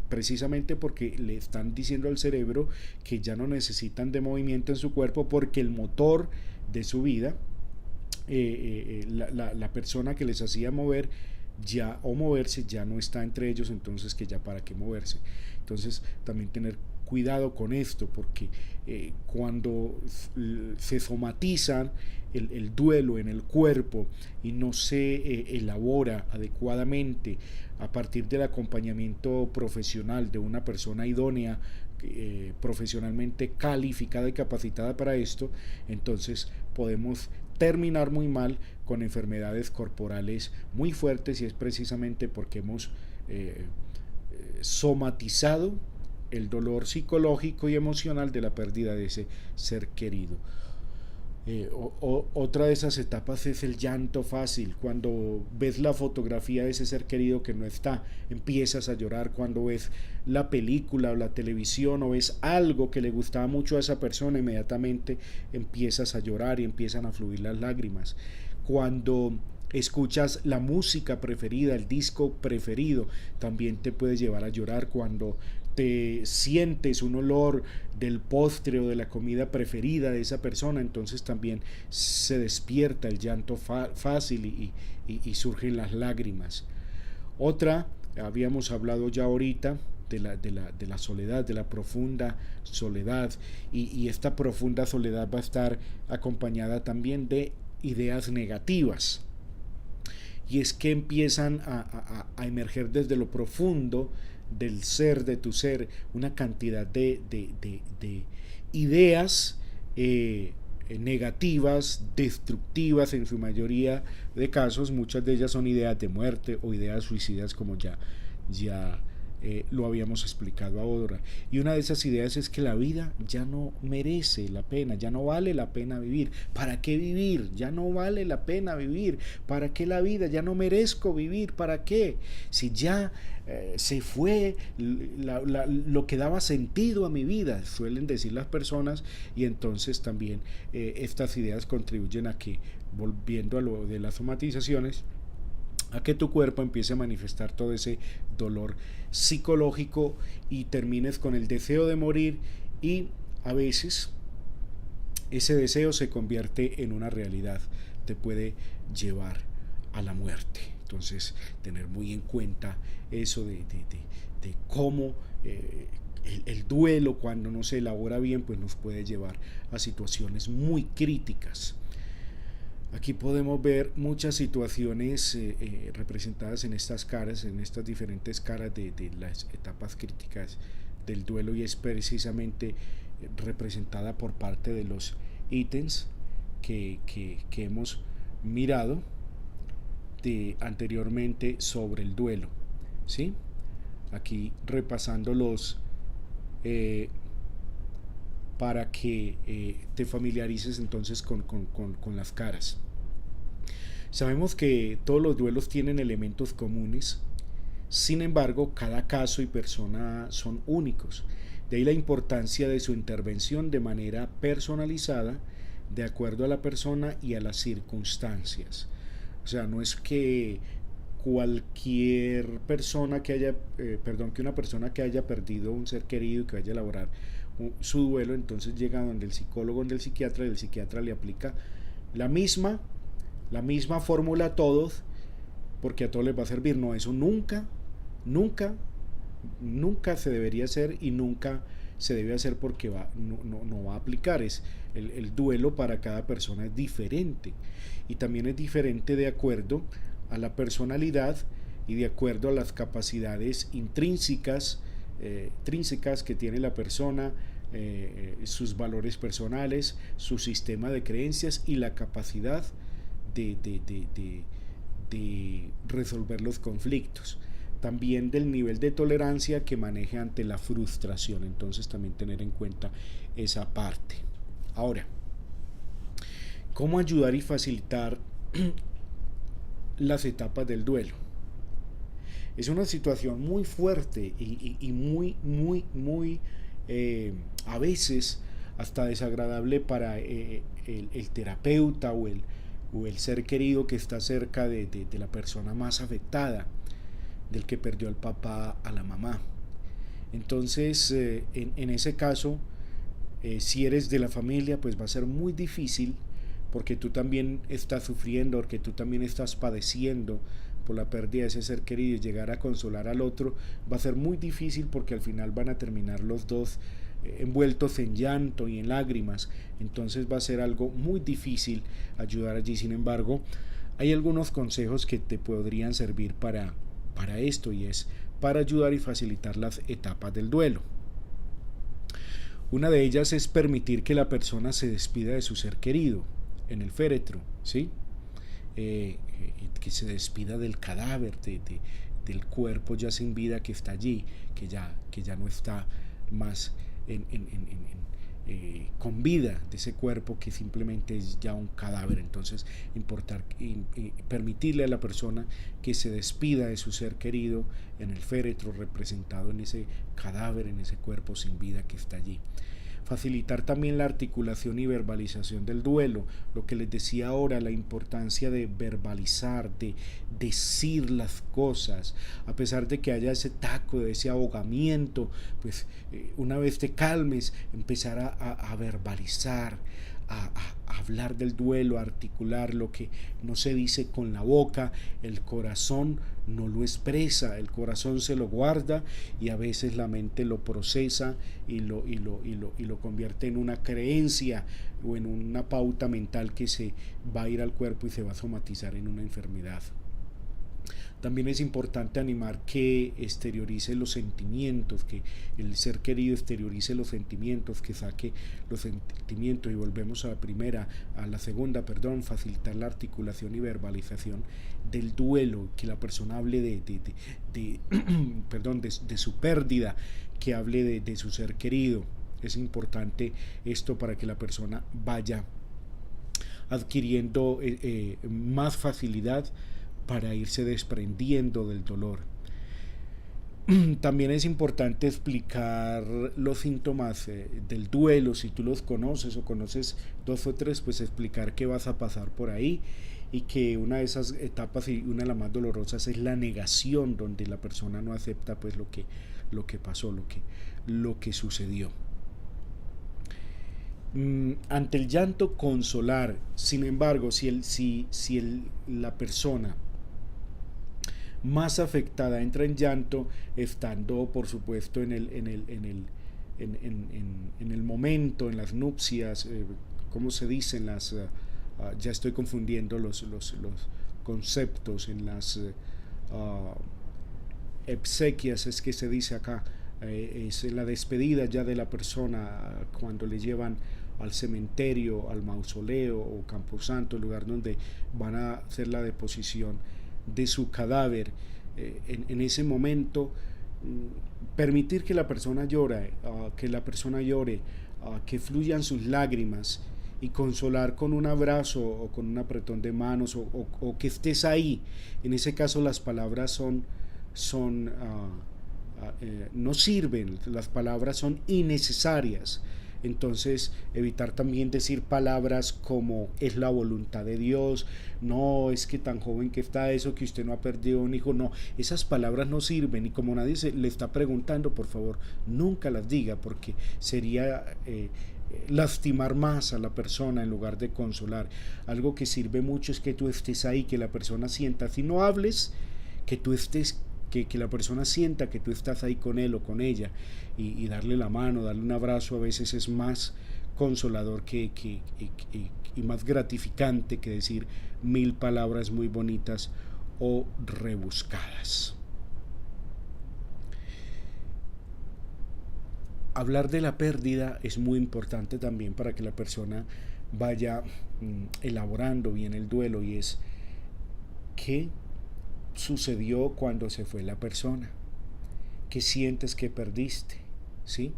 precisamente porque le están diciendo al cerebro que ya no necesitan de movimiento en su cuerpo, porque el motor de su vida, la persona que les hacía mover ya o moverse ya no está entre ellos, entonces que ya para qué moverse. Entonces también tener cuidado con esto, porque cuando se somatiza el duelo en el cuerpo y no se elabora adecuadamente a partir del acompañamiento profesional de una persona idónea, profesionalmente calificada y capacitada para esto, entonces podemos terminar muy mal con enfermedades corporales muy fuertes, y es precisamente porque hemos somatizado el dolor psicológico y emocional de la pérdida de ese ser querido. Otra de esas etapas es el llanto fácil. Cuando ves la fotografía de ese ser querido que no está, empiezas a llorar. Cuando ves la película o la televisión o ves algo que le gustaba mucho a esa persona, inmediatamente empiezas a llorar y empiezan a fluir las lágrimas. Cuando escuchas la música preferida, el disco preferido, también te puede llevar a llorar. Cuando te sientes un olor del postre o de la comida preferida de esa persona, entonces también se despierta el llanto fácil y surgen las lágrimas. Otra, habíamos hablado ya ahorita de la soledad, de la profunda soledad, y esta profunda soledad va a estar acompañada también de ideas negativas, y es que empiezan a emerger desde lo profundo del ser, de tu ser, una cantidad de ideas negativas, destructivas en su mayoría de casos. Muchas de ellas son ideas de muerte o ideas suicidas, como ya lo habíamos explicado ahora. Y una de esas ideas es que la vida ya no merece la pena, ya no vale la pena vivir. ¿Para qué vivir? Ya no vale la pena vivir. ¿Para qué la vida? Ya no merezco vivir. ¿Para qué? Si ya se fue lo que daba sentido a mi vida, suelen decir las personas, y entonces también estas ideas contribuyen a que, volviendo a lo de las somatizaciones, a que tu cuerpo empiece a manifestar todo ese dolor psicológico y termines con el deseo de morir, y a veces ese deseo se convierte en una realidad, te puede llevar a la muerte. Entonces tener muy en cuenta eso de cómo el duelo, cuando no se elabora bien, pues nos puede llevar a situaciones muy críticas. Aquí podemos ver muchas situaciones representadas en estas caras, en estas diferentes caras de las etapas críticas del duelo, y es precisamente representada por parte de los ítems que hemos mirado anteriormente sobre el duelo, ¿sí? Aquí repasándolos para que te familiarices entonces con las caras. Sabemos que todos los duelos tienen elementos comunes, sin embargo, cada caso y persona son únicos. De ahí la importancia de su intervención de manera personalizada, de acuerdo a la persona y a las circunstancias. O sea, no es que cualquier persona que una persona que haya perdido un ser querido y que vaya a elaborar su duelo, entonces llega donde el psicólogo, donde el psiquiatra, y el psiquiatra le aplica la misma fórmula a todos, porque a todos les va a servir. No, eso nunca, nunca, nunca se debería hacer y nunca se debe hacer porque no va a aplicar. El duelo para cada persona es diferente y también es diferente de acuerdo a la personalidad y de acuerdo a las capacidades intrínsecas que tiene la persona, sus valores personales, su sistema de creencias y la capacidad de resolver los conflictos. También del nivel de tolerancia que maneje ante la frustración. Entonces también tener en cuenta esa parte. Ahora, ¿cómo ayudar y facilitar las etapas del duelo? Es una situación muy fuerte y muy a veces hasta desagradable para el terapeuta o el ser querido que está cerca de la persona más afectada, del que perdió al papá, a la mamá. Entonces, en ese caso, si eres de la familia, pues va a ser muy difícil porque tú también estás sufriendo, porque tú también estás padeciendo por la pérdida de ese ser querido, y llegar a consolar al otro va a ser muy difícil porque al final van a terminar los dos envueltos en llanto y en lágrimas. Entonces va a ser algo muy difícil ayudar allí. Sin embargo, hay algunos consejos que te podrían servir para esto, y es para ayudar y facilitar las etapas del duelo. Una de ellas es permitir que la persona se despida de su ser querido en el féretro, ¿sí? Que se despida del cadáver, del cuerpo ya sin vida que está allí, que ya no está más con vida, de ese cuerpo que simplemente es ya un cadáver. Entonces permitirle a la persona que se despida de su ser querido en el féretro, representado en ese cadáver, en ese cuerpo sin vida que está allí. Facilitar también la articulación y verbalización del duelo, lo que les decía ahora, la importancia de verbalizar, de decir las cosas, a pesar de que haya ese taco, de ese ahogamiento, pues una vez te calmes, empezar a verbalizar, a hablar del duelo, a articular lo que no se dice con la boca. El corazón no lo expresa, el corazón se lo guarda y a veces la mente lo procesa y lo convierte en una creencia o en una pauta mental que se va a ir al cuerpo y se va a somatizar en una enfermedad. También es importante animar que exteriorice los sentimientos, que el ser querido exteriorice los sentimientos, que saque los sentimientos. Y volvemos a la segunda, facilitar la articulación y verbalización del duelo, que la persona hable de su pérdida, que hable de su ser querido. Es importante esto para que la persona vaya adquiriendo más facilidad para irse desprendiendo del dolor. También es importante explicar los síntomas del duelo. Si tú los conoces o conoces 2 o 3, pues explicar que vas a pasar por ahí, y que una de esas etapas y una de las más dolorosas es la negación, donde la persona no acepta pues lo que pasó, lo que sucedió. Ante el llanto, consolar. Sin embargo, si la persona más afectada entra en llanto, estando por supuesto en el momento, en las nupcias, ¿cómo se dice? Ya estoy confundiendo los conceptos, en las exequias es que se dice acá, es la despedida ya de la persona, cuando le llevan al cementerio, al mausoleo o camposanto, el lugar donde van a hacer la deposición de su cadáver. En ese momento, permitir que la persona llore, que fluyan sus lágrimas, y consolar con un abrazo o con un apretón de manos, o que estés ahí. En ese caso las palabras no sirven, las palabras son innecesarias. Entonces, evitar también decir palabras como es la voluntad de Dios, no, es que tan joven que está eso, que usted no ha perdido un hijo. No, esas palabras no sirven, y como nadie le está preguntando, por favor, nunca las diga, porque sería lastimar más a la persona en lugar de consolar. Algo que sirve mucho es que tú estés ahí, que la persona sienta, si no hables, que tú estés, que la persona sienta que tú estás ahí con él o con ella, y darle la mano, darle un abrazo a veces es más consolador y más gratificante que decir 1000 palabras muy bonitas o rebuscadas. Hablar de la pérdida es muy importante también para que la persona vaya elaborando bien el duelo, y es qué sucedió cuando se fue la persona, qué sientes que perdiste, ¿sí?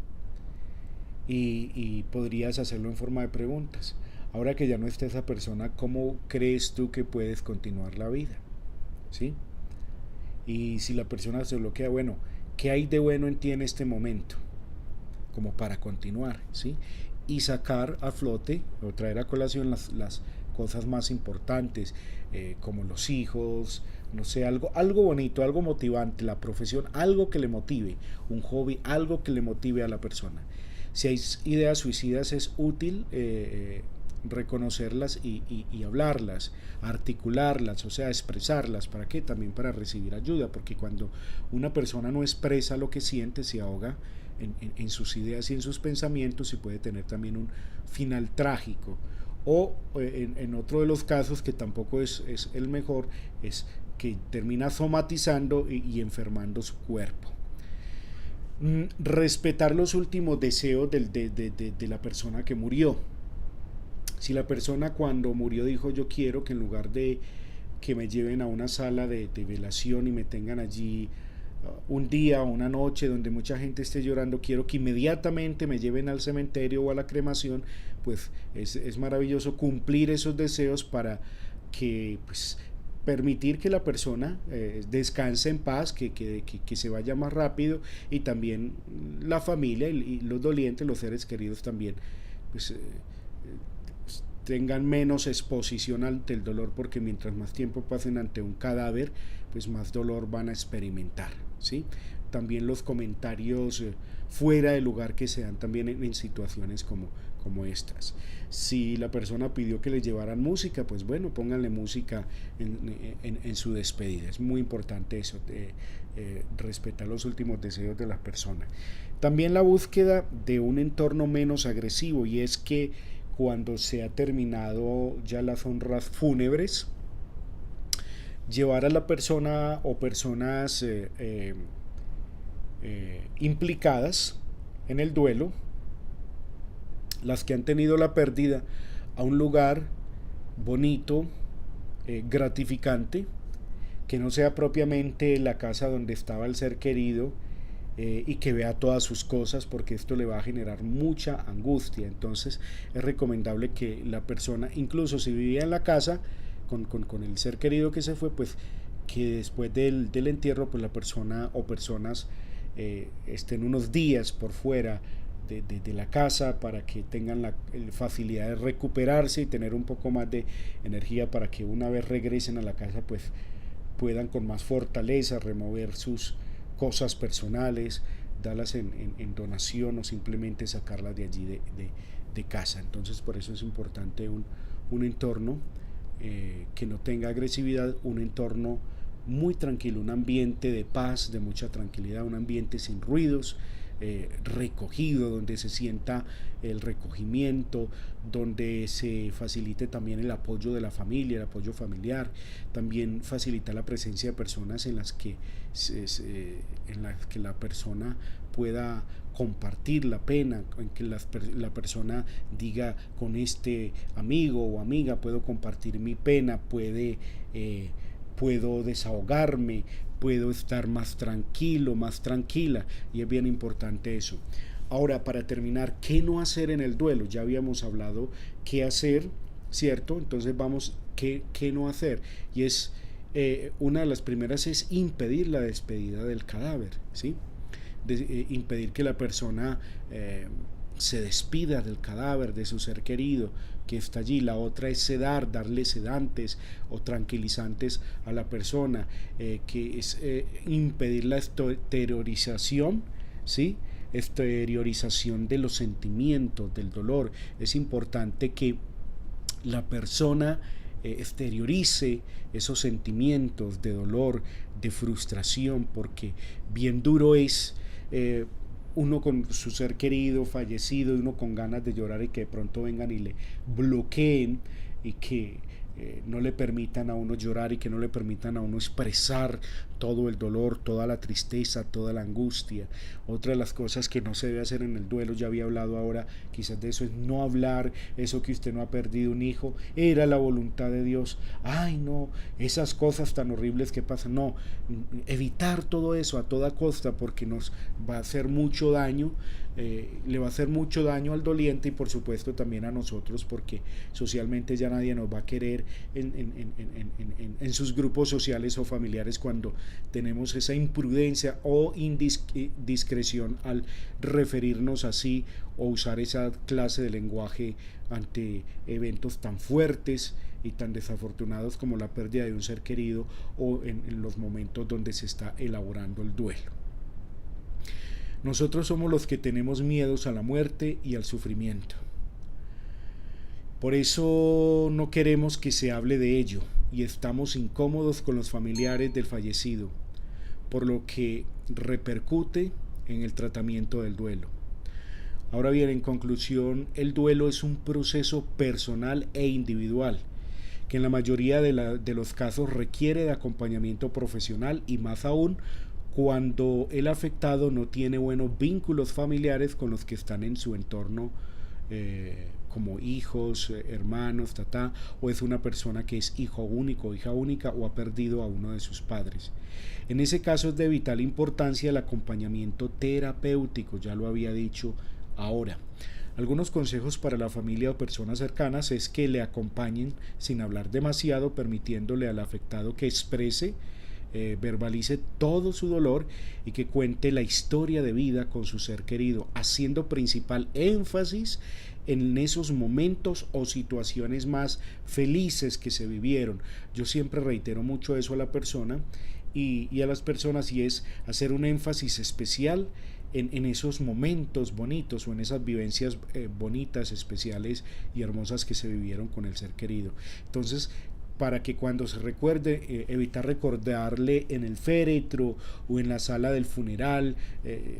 Y podrías hacerlo en forma de preguntas. Ahora que ya no está esa persona, ¿cómo crees tú que puedes continuar la vida? ¿Sí? Y si la persona se bloquea, bueno, ¿qué hay de bueno en ti en este momento? Como para continuar, ¿sí? Y sacar a flote o traer a colación las cosas más importantes, como los hijos, no sé, algo bonito, algo motivante, la profesión, algo que le motive, un hobby, algo que le motive a la persona. Si hay ideas suicidas, es útil reconocerlas y hablarlas, articularlas, o sea, expresarlas. ¿Para qué? También para recibir ayuda, porque cuando una persona no expresa lo que siente, se ahoga en sus ideas y en sus pensamientos, y puede tener también un final trágico. O en otro de los casos, que tampoco es el mejor, es que termina somatizando y enfermando su cuerpo. Respetar los últimos deseos de la persona que murió. Si la persona cuando murió dijo yo quiero que en lugar de que me lleven a una sala de velación y me tengan allí un día o una noche donde mucha gente esté llorando, quiero que inmediatamente me lleven al cementerio o a la cremación, pues es maravilloso cumplir esos deseos para que pues permitir que la persona descanse en paz, que se vaya más rápido, y también la familia y los dolientes, los seres queridos también, pues tengan menos exposición ante el dolor, porque mientras más tiempo pasen ante un cadáver, pues más dolor van a experimentar, ¿sí? También los comentarios fuera del lugar que se dan también en situaciones como estas. Si la persona pidió que le llevaran música, pues bueno, pónganle música en su despedida. Es muy importante eso, respetar los últimos deseos de la persona. También la búsqueda de un entorno menos agresivo, y es que cuando se ha terminado ya las honras fúnebres, llevar a la persona o personas implicadas en el duelo, las que han tenido la pérdida, a un lugar bonito, gratificante, que no sea propiamente la casa donde estaba el ser querido, y que vea todas sus cosas, porque esto le va a generar mucha angustia. Entonces es recomendable que la persona, incluso si vivía en la casa con el ser querido que se fue, pues que después del entierro, pues la persona o personas estén unos días por fuera de la casa, para que tengan la facilidad de recuperarse y tener un poco más de energía, para que una vez regresen a la casa pues puedan con más fortaleza remover sus cosas personales, darlas en donación, o simplemente sacarlas de allí de casa. Entonces por eso es importante un entorno que no tenga agresividad, un entorno muy tranquilo, un ambiente de paz, de mucha tranquilidad, un ambiente sin ruidos, recogido, donde se sienta el recogimiento, donde se facilite también el apoyo de la familia, el apoyo familiar. También facilita la presencia de personas en las que la persona pueda compartir la pena, en que la persona diga, con este amigo o amiga puedo compartir mi pena, puedo desahogarme, puedo estar más tranquilo, más tranquila, y es bien importante eso. Ahora, para terminar, ¿qué no hacer en el duelo? Ya habíamos hablado qué hacer, ¿cierto? Entonces vamos, ¿qué no hacer? Y es, una de las primeras es impedir la despedida del cadáver, ¿sí? Impedir que la persona se despida del cadáver, de su ser querido que está allí. La otra es sedar, darle sedantes o tranquilizantes a la persona, que es impedir la exteriorización, ¿sí? exteriorización de los sentimientos, del dolor. Es importante que la persona exteriorice esos sentimientos de dolor, de frustración, porque bien duro es uno con su ser querido fallecido y uno con ganas de llorar y que de pronto vengan y le bloqueen y que no le permitan a uno llorar y que no le permitan a uno expresar todo el dolor, toda la tristeza, toda la angustia. Otra de las cosas que no se debe hacer en el duelo, ya había hablado ahora quizás de eso, es no hablar eso que usted no ha perdido un hijo, era la voluntad de Dios. Ay no, esas cosas tan horribles que pasan, no, evitar todo eso a toda costa porque nos va a hacer mucho daño, le va a hacer mucho daño al doliente y por supuesto también a nosotros porque socialmente ya nadie nos va a querer en sus grupos sociales o familiares cuando tenemos esa imprudencia o indiscreción al referirnos así o usar esa clase de lenguaje ante eventos tan fuertes y tan desafortunados como la pérdida de un ser querido o en los momentos donde se está elaborando el duelo. Nosotros somos los que tenemos miedos a la muerte y al sufrimiento. Por eso no queremos que se hable de ello y estamos incómodos con los familiares del fallecido, por lo que repercute en el tratamiento del duelo. Ahora bien, en conclusión, el duelo es un proceso personal e individual, que en la mayoría de los casos requiere de acompañamiento profesional y más aún cuando el afectado no tiene buenos vínculos familiares con los que están en su entorno, como hijos, hermanos, o es una persona que es hijo único, hija única o ha perdido a uno de sus padres. En ese caso es de vital importancia el acompañamiento terapéutico, ya lo había dicho ahora. Algunos consejos para la familia o personas cercanas es que le acompañen sin hablar demasiado, permitiéndole al afectado que exprese, verbalice todo su dolor y que cuente la historia de vida con su ser querido, haciendo principal énfasis en esos momentos o situaciones más felices que se vivieron. Yo siempre reitero mucho eso a la persona y a las personas, y es hacer un énfasis especial en esos momentos bonitos o en esas vivencias bonitas, especiales y hermosas que se vivieron con el ser querido. Entonces, para que cuando se recuerde, evitar recordarle en el féretro o en la sala del funeral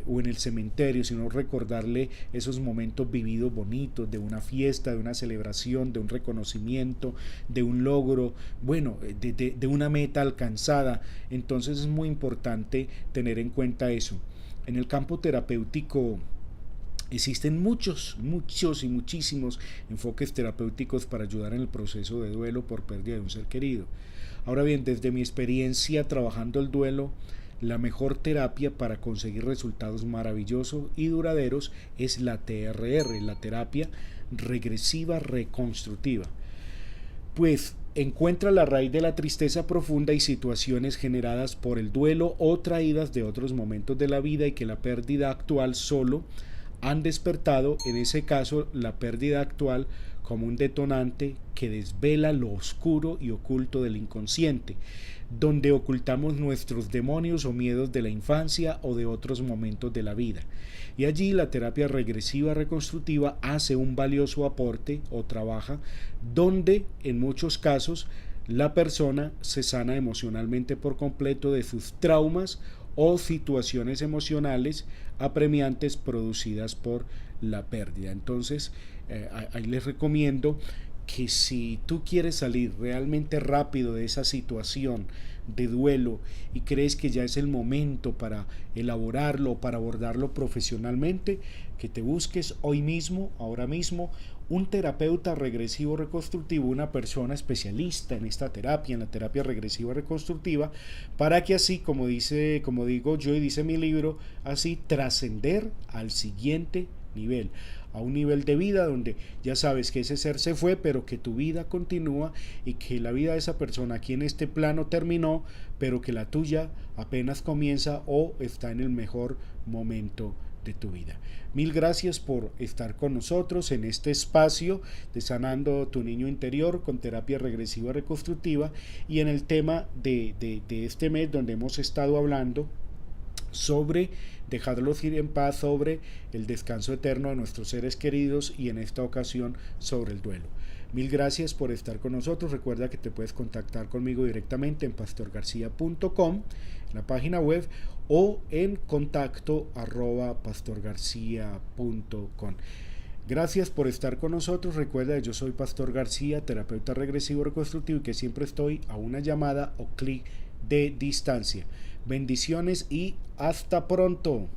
o en el cementerio, sino recordarle esos momentos vividos bonitos, de una fiesta, de una celebración, de un reconocimiento, de un logro, bueno, de una meta alcanzada. Entonces es muy importante tener en cuenta eso. En el campo terapéutico existen muchos y muchísimos enfoques terapéuticos para ayudar en el proceso de duelo por pérdida de un ser querido. Ahora bien, desde mi experiencia trabajando el duelo, la mejor terapia para conseguir resultados maravillosos y duraderos es la TRR, la terapia regresiva reconstructiva. Pues encuentra la raíz de la tristeza profunda y situaciones generadas por el duelo o traídas de otros momentos de la vida y que la pérdida actual solo han despertado, en ese caso, la pérdida actual como un detonante que desvela lo oscuro y oculto del inconsciente, donde ocultamos nuestros demonios o miedos de la infancia o de otros momentos de la vida. Y allí la terapia regresiva reconstructiva hace un valioso aporte o trabaja donde, en muchos casos, la persona se sana emocionalmente por completo de sus traumas o situaciones emocionales apremiantes producidas por la pérdida. Entonces, ahí les recomiendo que si tú quieres salir realmente rápido de esa situación de duelo y crees que ya es el momento para elaborarlo, para abordarlo profesionalmente, que te busques hoy mismo, ahora mismo, un terapeuta regresivo reconstructivo, una persona especialista en esta terapia, en la terapia regresiva reconstructiva, para que así, como digo yo y dice mi libro, así trascender al siguiente nivel, a un nivel de vida donde ya sabes que ese ser se fue, pero que tu vida continúa y que la vida de esa persona aquí en este plano terminó, pero que la tuya apenas comienza o está en el mejor momento de tu vida. Mil gracias por estar con nosotros en este espacio de Sanando tu Niño Interior con terapia regresiva reconstructiva y en el tema de este mes donde hemos estado hablando sobre dejarlos ir en paz, sobre el descanso eterno de nuestros seres queridos y en esta ocasión sobre el duelo. Mil gracias por estar con nosotros. Recuerda que te puedes contactar conmigo directamente en pastorgarcia.com, en la página web, o en contacto@pastorgarcia.com. Gracias por estar con nosotros. Recuerda que yo soy Pastor García, terapeuta regresivo reconstructivo, y que siempre estoy a una llamada o clic de distancia. Bendiciones y hasta pronto.